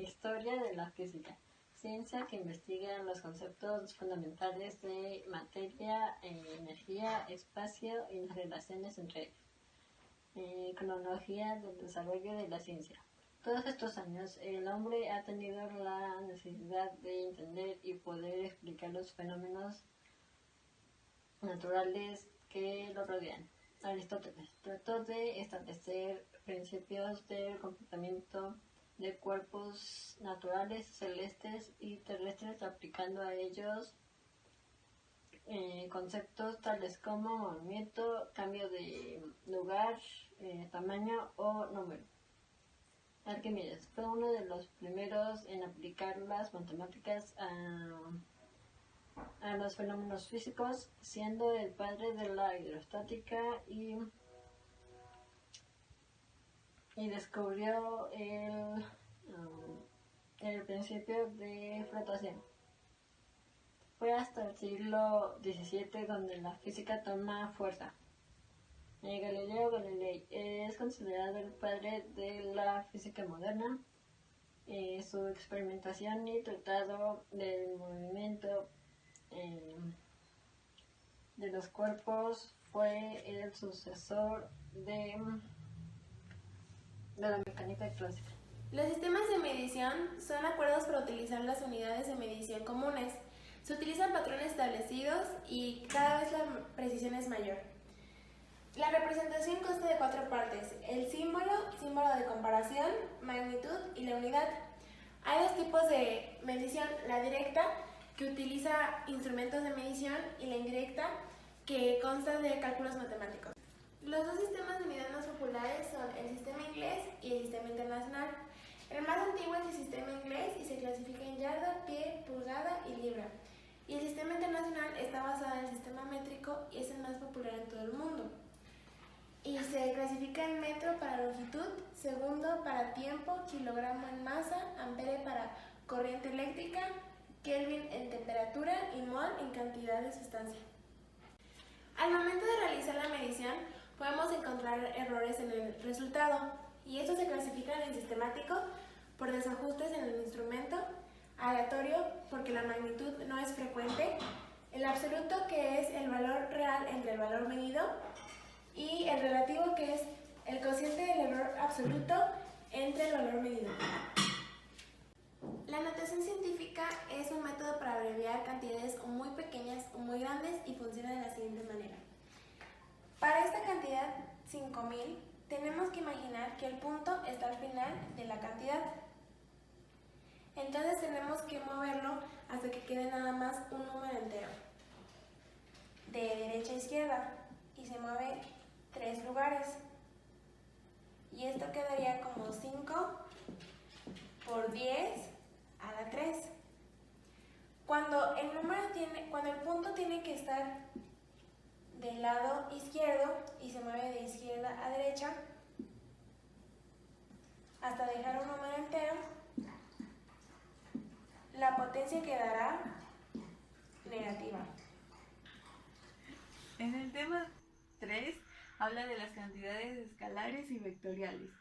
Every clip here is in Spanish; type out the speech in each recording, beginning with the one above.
Historia de la física. Ciencia que investiga los conceptos fundamentales de materia, energía, espacio y las relaciones entre ellos. Cronología del desarrollo de la ciencia. Todos estos años, el hombre ha tenido la necesidad de entender y poder explicar los fenómenos naturales que lo rodean. Aristóteles trató de establecer principios del comportamiento de cuerpos naturales, celestes y terrestres, aplicando a ellos conceptos tales como movimiento, cambio de lugar, tamaño o número. Arquímedes fue uno de los primeros en aplicar las matemáticas a los fenómenos físicos, siendo el padre de la hidrostática y descubrió el principio de flotación. Fue hasta el siglo XVII donde la física toma fuerza. Galileo Galilei es considerado el padre de la física moderna. Su experimentación y tratado del movimiento de los cuerpos fue el sucesor de la mecánica clásica. Los sistemas de medición son acuerdos para utilizar las unidades de medición comunes. Se utilizan patrones establecidos y cada vez la precisión es mayor. La representación consta de 4 partes: el símbolo de comparación, magnitud y la unidad. Hay 2 tipos de medición: la directa, que utiliza instrumentos de medición, y la indirecta, que consta de cálculos matemáticos. Los 2 sistemas de unidad más populares son el sistema inglés y el sistema internacional. El más antiguo es el sistema inglés y se clasifica en yarda, pie, pulgada y libra. Y el sistema internacional está basado en el sistema métrico y es el más popular en todo el mundo. Y se clasifica en metro para longitud, segundo para tiempo, kilogramo en masa, ampere para corriente eléctrica, Kelvin en temperatura y mol en cantidad de sustancia. Al momento de realizar la medición, podemos encontrar errores en el resultado, y estos se clasifican en sistemático por desajustes en el instrumento, aleatorio porque la magnitud no es frecuente, el absoluto, que es el valor real entre el valor medido, y el relativo, que es el cociente del error absoluto entre el valor medido. La notación científica es un método para abreviar cantidades o muy pequeñas o muy grandes y funciona de la siguiente manera. Para esta cantidad 5000, tenemos que imaginar que el punto está al final de la cantidad. Entonces tenemos que moverlo hasta que quede nada más un número entero, de derecha a izquierda, y se mueve 3 lugares. Y esto quedaría como 5 por 10 a la 3. Cuando el punto tiene que estar del lado izquierdo y se mueve de izquierda a derecha hasta dejar un número entero, la potencia quedará negativa. En el tema 3 habla de las cantidades escalares y vectoriales.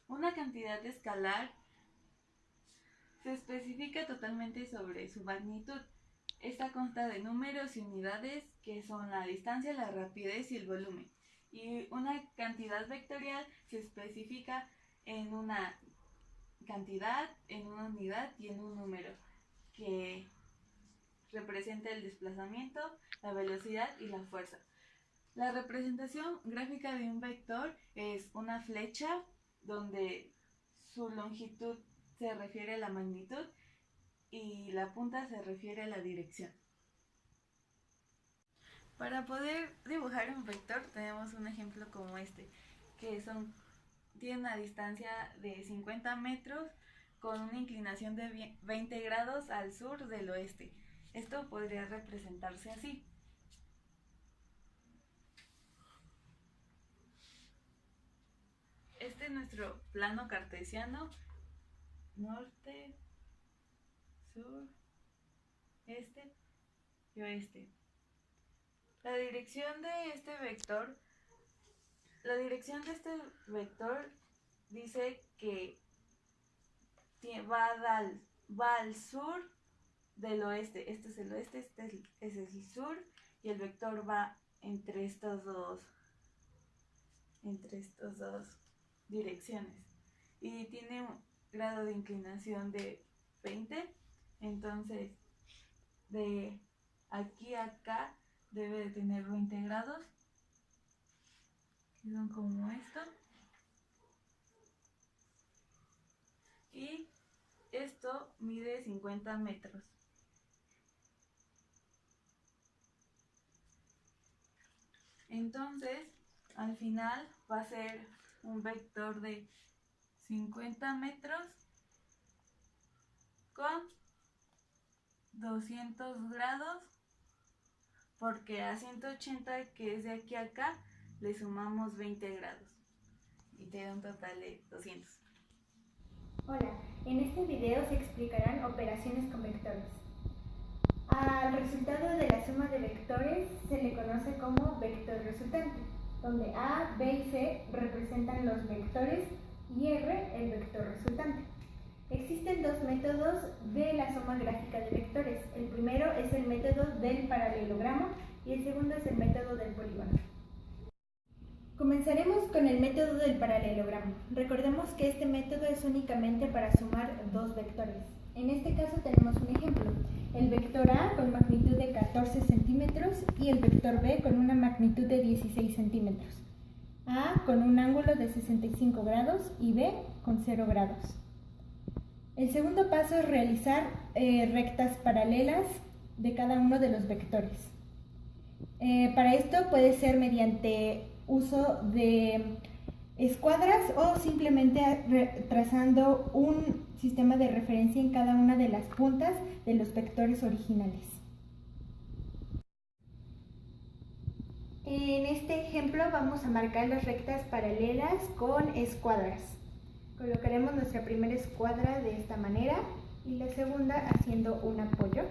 Una cantidad escalar se especifica totalmente sobre su magnitud. Esta consta de números y unidades que son la distancia, la rapidez y el volumen. Y una cantidad vectorial se especifica en una cantidad, en una unidad y en un número, que representa el desplazamiento, la velocidad y la fuerza. La representación gráfica de un vector es una flecha donde su longitud se refiere a la magnitud y la punta se refiere a la dirección. Para poder dibujar un vector tenemos un ejemplo como este, que tiene una distancia de 50 metros con una inclinación de 20 grados al sur del oeste. Esto podría representarse así. Este es nuestro plano cartesiano: norte, sur, este y oeste. La dirección de este vector dice que va al sur del oeste. Este es el oeste, es el sur, y el vector va entre estos dos direcciones. Y tiene un grado de inclinación de 20, entonces de aquí a acá debe de tener 20 grados, que son como esto. Y esto mide 50 metros. Entonces, al final va a ser un vector de 50 metros con 200 grados, porque a 180, que es de aquí a acá, le sumamos 20 grados y te da un total de 200. Hola, en este video se explicarán operaciones con vectores. Al resultado de la suma de vectores se le conoce como vector resultante, donde A, B y C representan los vectores y R el vector resultante. Existen dos métodos de la suma gráfica de vectores. El primero es el método del paralelogramo y el segundo es el método del polígono. Comenzaremos con el método del paralelogramo. Recordemos que este método es únicamente para sumar dos vectores. En este caso tenemos un ejemplo, el vector A con magnitud de 14 centímetros y el vector B con una magnitud de 16 centímetros. A con un ángulo de 65 grados y B con 0 grados. El segundo paso es realizar rectas paralelas de cada uno de los vectores. Para esto puede ser mediante uso de escuadras o simplemente trazando un sistema de referencia en cada una de las puntas de los vectores originales. En este ejemplo vamos a marcar las rectas paralelas con escuadras. Colocaremos nuestra primera escuadra de esta manera y la segunda haciendo un apoyo.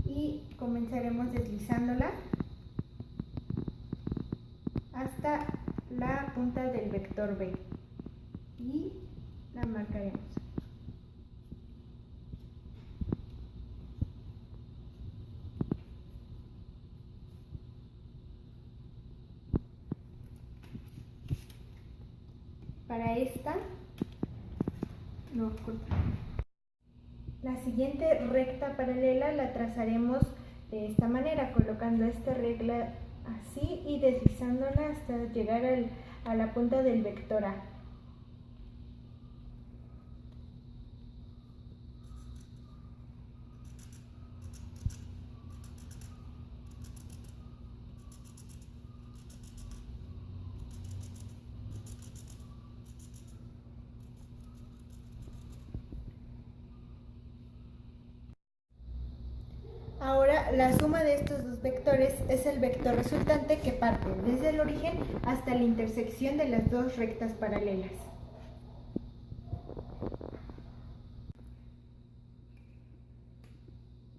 Y comenzaremos deslizándola hasta la punta del vector B y la marcaremos. Para esta, la siguiente recta paralela la trazaremos de esta manera, colocando esta regla así y deslizándola hasta llegar a la punta del vector A. Ahora, la suma de estos dos vectores es el vector resultante que parte desde el origen hasta la intersección de las dos rectas paralelas.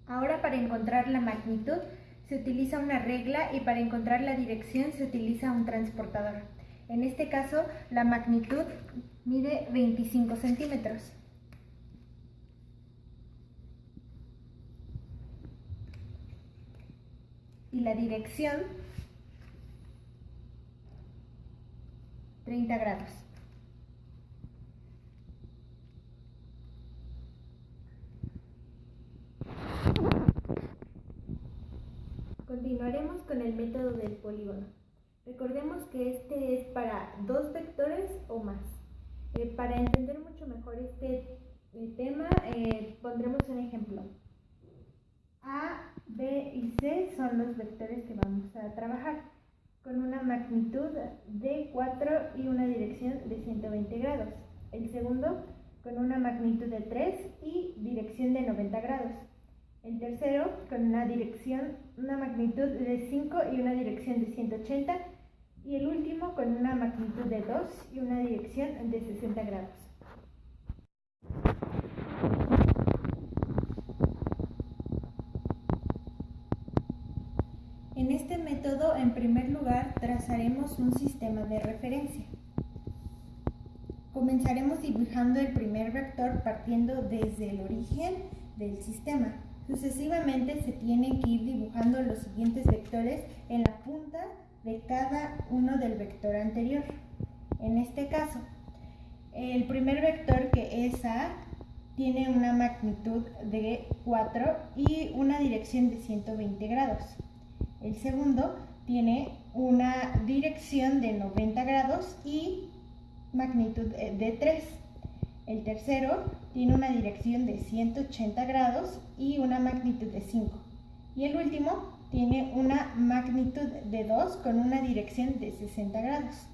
Ahora, para encontrar la magnitud se utiliza una regla y para encontrar la dirección se utiliza un transportador. En este caso, la magnitud mide 25 centímetros. Y la dirección 30 grados. Continuaremos con el método del polígono. Recordemos que este es para dos vectores o más. Para entender mucho mejor este tema, pondremos un ejemplo. A, B y C son los vectores que vamos a trabajar, con una magnitud de 4 y una dirección de 120 grados. El segundo con una magnitud de 3 y dirección de 90 grados. El tercero con una magnitud de 5 y una dirección de 180. Y el último con una magnitud de 2 y una dirección de 60 grados. En este método, en primer lugar, trazaremos un sistema de referencia. Comenzaremos dibujando el primer vector partiendo desde el origen del sistema. Sucesivamente se tienen que ir dibujando los siguientes vectores en la punta de cada uno del vector anterior. En este caso, el primer vector, que es A, tiene una magnitud de 4 y una dirección de 120 grados. El segundo tiene una dirección de 90 grados y magnitud de 3. El tercero tiene una dirección de 180 grados y una magnitud de 5. Y el último tiene una magnitud de 2 con una dirección de 60 grados.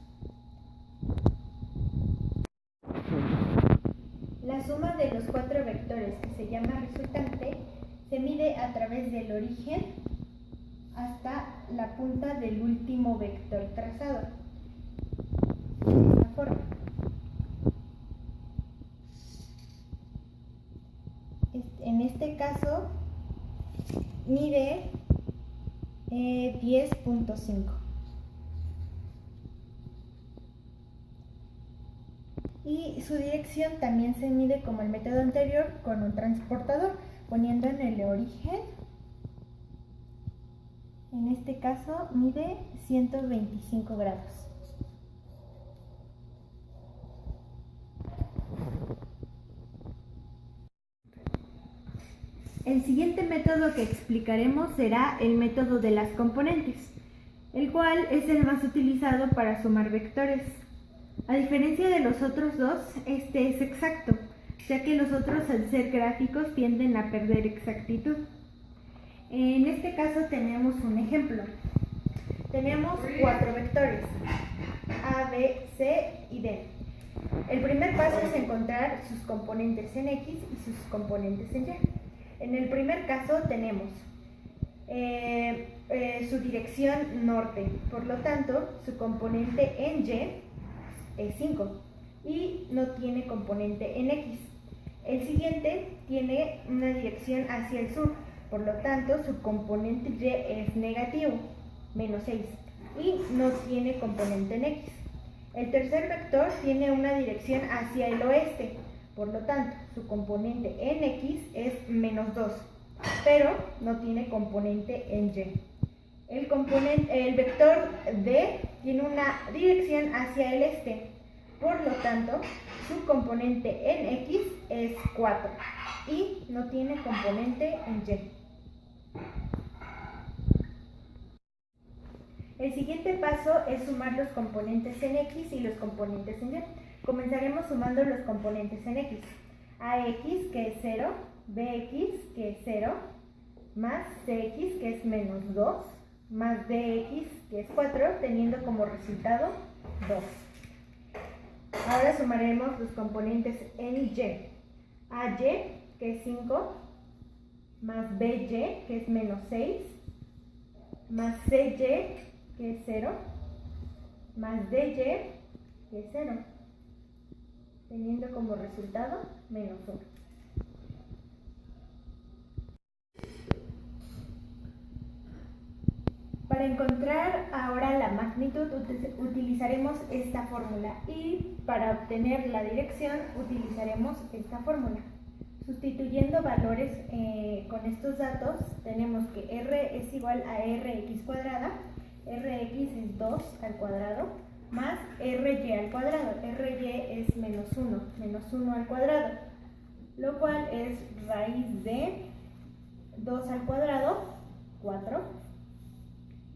La suma de los 4 vectores, que se llama resultante, se mide a través del origen hasta la punta del último vector trazado. De esta forma. En este caso, mide 10.5. Y su dirección también se mide como el método anterior con un transportador, poniendo en el origen. En este caso mide 125 grados. El siguiente método que explicaremos será el método de las componentes, el cual es el más utilizado para sumar vectores. A diferencia de los otros dos, este es exacto, ya que los otros, al ser gráficos, tienden a perder exactitud. En este caso tenemos un ejemplo. Tenemos 4 vectores, A, B, C y D. El primer paso es encontrar sus componentes en X y sus componentes en Y. En el primer caso tenemos su dirección norte, por lo tanto su componente en Y es 5 y no tiene componente en X. El siguiente tiene una dirección hacia el sur, por lo tanto su componente Y es negativo, menos 6, y no tiene componente en X. El tercer vector tiene una dirección hacia el oeste, por lo tanto su componente en X es menos 2, pero no tiene componente en Y. El vector D tiene una dirección hacia el este, por lo tanto su componente en X es 4 y no tiene componente en Y. El siguiente paso es sumar los componentes en X y los componentes en Y. Comenzaremos sumando los componentes en X. AX, que es 0, BX, que es 0, más CX, que es menos 2, más DX, que es 4, teniendo como resultado 2. Ahora sumaremos los componentes en Y. AY, que es 5, más BY, que es menos 6, más CY, que es 0, más DY, que es 0, teniendo como resultado menos 1. Para encontrar ahora la magnitud utilizaremos esta fórmula y para obtener la dirección utilizaremos esta fórmula. Sustituyendo valores con estos datos tenemos que R es igual a Rx cuadrada, Rx es 2 al cuadrado, más Ry al cuadrado, Ry es menos 1 al cuadrado, lo cual es raíz de 2 al cuadrado, 4,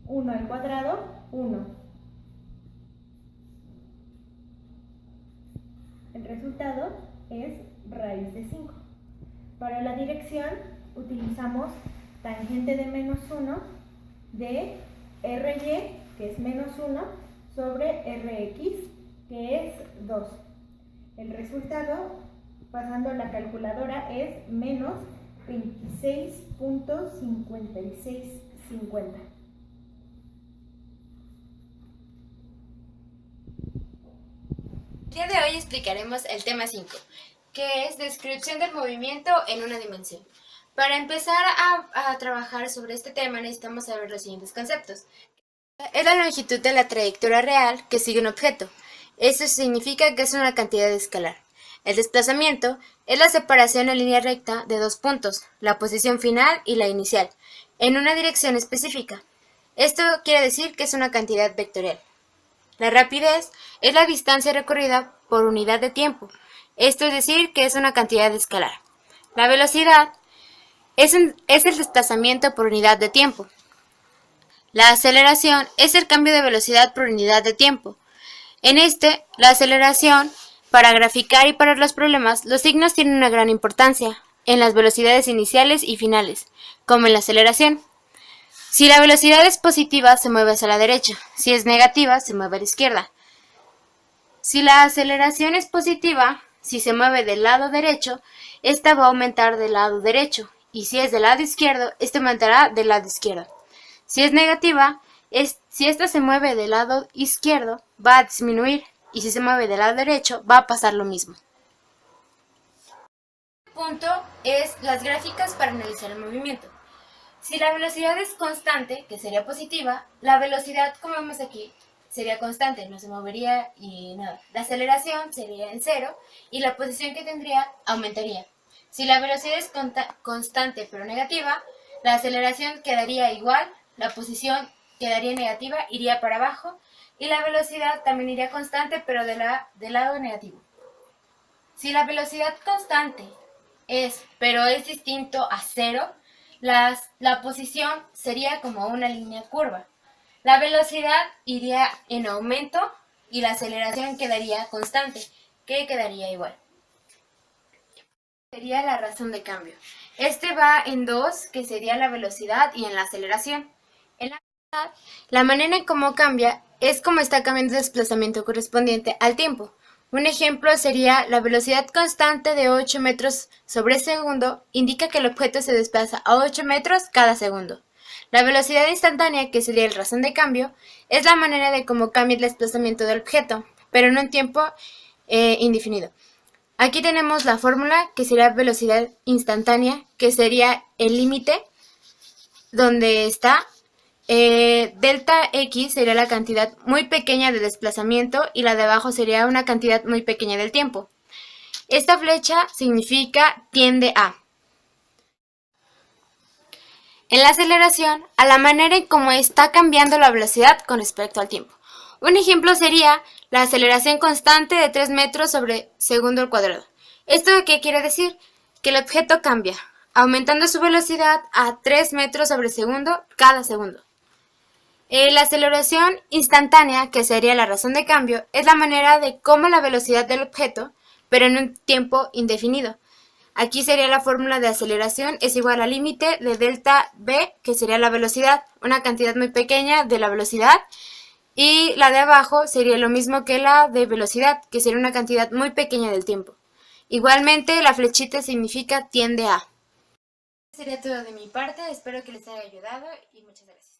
1 al cuadrado, 1. El resultado es raíz de 5. Para la dirección utilizamos tangente de menos 1 de Ry, que es menos 1, sobre Rx, que es 2. El resultado, pasando a la calculadora, es menos 26.5650. El día de hoy explicaremos el tema 5, que es descripción del movimiento en una dimensión. Para empezar a trabajar sobre este tema necesitamos saber los siguientes conceptos. Es la longitud de la trayectoria real que sigue un objeto Esto significa que es una cantidad escalar. El desplazamiento es la separación en línea recta de dos puntos, la posición final y la inicial, en una dirección específica. Esto quiere decir que es una cantidad vectorial. La rapidez es la distancia recorrida por unidad de tiempo. Esto es decir que es una cantidad escalar. La velocidad es el desplazamiento por unidad de tiempo. La aceleración es el cambio de velocidad por unidad de tiempo. En la aceleración, para graficar y parar los problemas, los signos tienen una gran importancia en las velocidades iniciales y finales, como en la aceleración. Si la velocidad es positiva, se mueve hacia la derecha. Si es negativa, se mueve a la izquierda. Si la aceleración es positiva, si se mueve del lado derecho, esta va a aumentar del lado derecho. Y si es del lado izquierdo, esta aumentará del lado izquierdo. Si es negativa, si esta se mueve del lado izquierdo, va a disminuir. Y si se mueve del lado derecho, va a pasar lo mismo. El punto es las gráficas para analizar el movimiento. Si la velocidad es constante, que sería positiva, la velocidad, como vemos aquí, sería constante, no se movería y nada. La aceleración sería en cero y la posición que tendría aumentaría. Si la velocidad es constante pero negativa, la aceleración quedaría igual, la posición quedaría negativa, iría para abajo y la velocidad también iría constante pero del lado negativo. Si la velocidad constante pero es distinto a cero, la posición sería como una línea curva. La velocidad iría en aumento y la aceleración quedaría constante, que quedaría igual. Sería la razón de cambio. Va en dos, que sería la velocidad y en la aceleración. En la velocidad, la manera en cómo cambia es como está cambiando el desplazamiento correspondiente al tiempo. Un ejemplo sería la velocidad constante de 8 metros sobre segundo indica que el objeto se desplaza a 8 metros cada segundo. La velocidad instantánea, que sería el razón de cambio, es la manera de cómo cambia el desplazamiento del objeto, pero en un tiempo indefinido. Aquí tenemos la fórmula, que sería velocidad instantánea, que sería el límite donde está. Delta X sería la cantidad muy pequeña de desplazamiento y la de abajo sería una cantidad muy pequeña del tiempo. Esta flecha significa tiende a. En la aceleración, a la manera en cómo está cambiando la velocidad con respecto al tiempo. Un ejemplo sería la aceleración constante de 3 metros sobre segundo al cuadrado. ¿Esto qué quiere decir? Que el objeto cambia, aumentando su velocidad a 3 metros sobre segundo cada segundo. La aceleración instantánea, que sería la razón de cambio, es la manera de cómo la velocidad del objeto, pero en un tiempo indefinido. Aquí sería la fórmula de aceleración, es igual al límite de delta v, que sería la velocidad, una cantidad muy pequeña de la velocidad, y la de abajo sería lo mismo que la de velocidad, que sería una cantidad muy pequeña del tiempo. Igualmente, la flechita significa tiende a. Sería todo de mi parte, espero que les haya ayudado y muchas gracias.